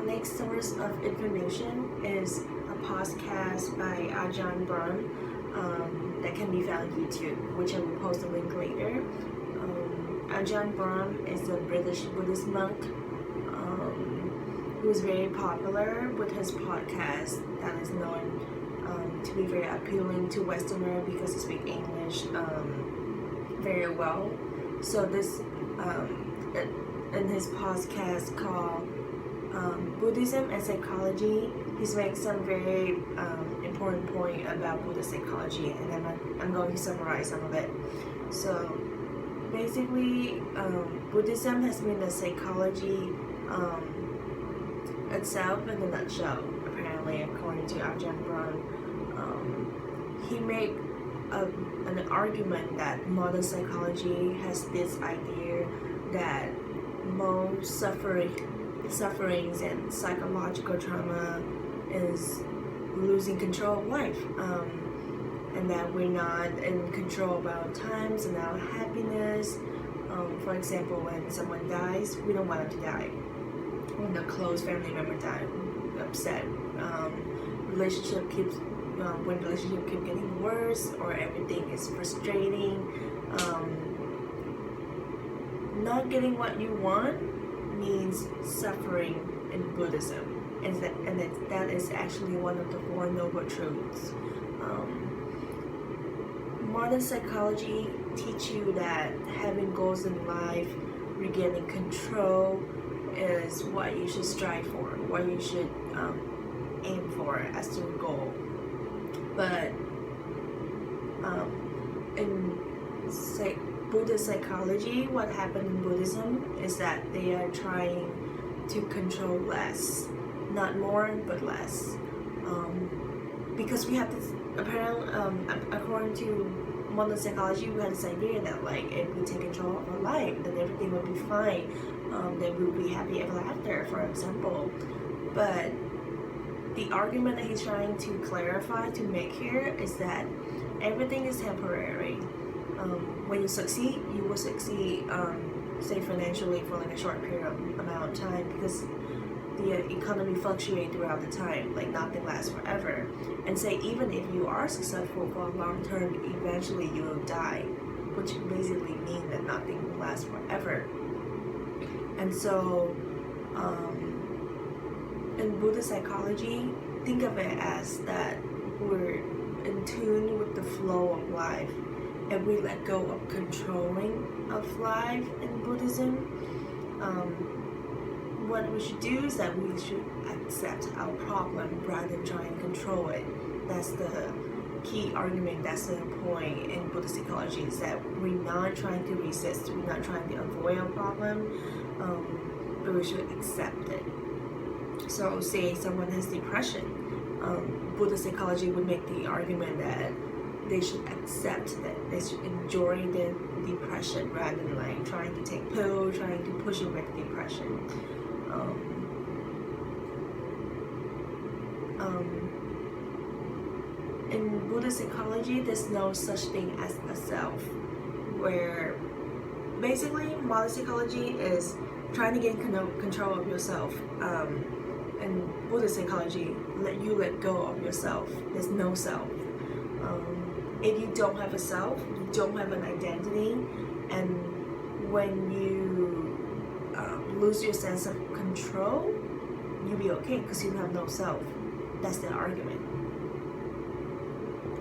next source of information is a podcast by Ajahn Brahm that can be found on YouTube, which I will post a link later. Ajahn Brahm is a British Buddhist monk who is very popular with his podcast that is known to be very appealing to Westerner because he speaks English very well. So this in his podcast called Buddhism and Psychology, he's making some very important point about Buddhist psychology, and I'm going to summarize some of it. So basically, Buddhism has been the psychology itself in a nutshell, apparently, according to Ajahn Brahm. He made an argument that modern psychology has this idea that most sufferings and psychological trauma is losing control of life, and that we're not in control of our times and our happiness. For example, when someone dies, we don't want them to die. When a close family member dies, we're upset. When relationship keeps getting worse, or everything is frustrating. Not getting what you want means suffering in Buddhism, and that is actually one of the Four Noble Truths. Modern psychology teach you that having goals in life, regaining control, is what you should strive for, what you should aim for as your goal. But in Buddhist psychology, what happened in Buddhism is that they are trying to control less, not more but less, because we have this apparently, according to modern psychology, we have this idea that like if we take control of our life, then everything will be fine, then we'll be happy ever after, for example. But the argument that he's trying to clarify, to make here, is that everything is temporary. When you succeed, you will succeed, say financially, for like a short period amount of time, because the economy fluctuates throughout the time, like nothing lasts forever. And say even if you are successful for a long term, eventually you will die, which basically means that nothing will last forever. And so in Buddhist psychology, think of it as that we're in tune with the flow of life, and we let go of controlling of life in Buddhism. What we should do is that we should accept our problem rather than try and control it. That's the key argument, that's the point in Buddhist psychology, is that we're not trying to resist, we're not trying to avoid our problem, but we should accept it. So say someone has depression, Buddhist psychology would make the argument that they should accept that, they should enjoy the depression rather than like trying to take pills, trying to push away the depression. In Buddhist psychology, there's no such thing as a self, where basically modern psychology is trying to gain control of yourself. In Buddhist psychology, let go of yourself. There's no self. If you don't have a self, you don't have an identity, and when you lose your sense of control, you'll be okay because you have no self. That's the argument.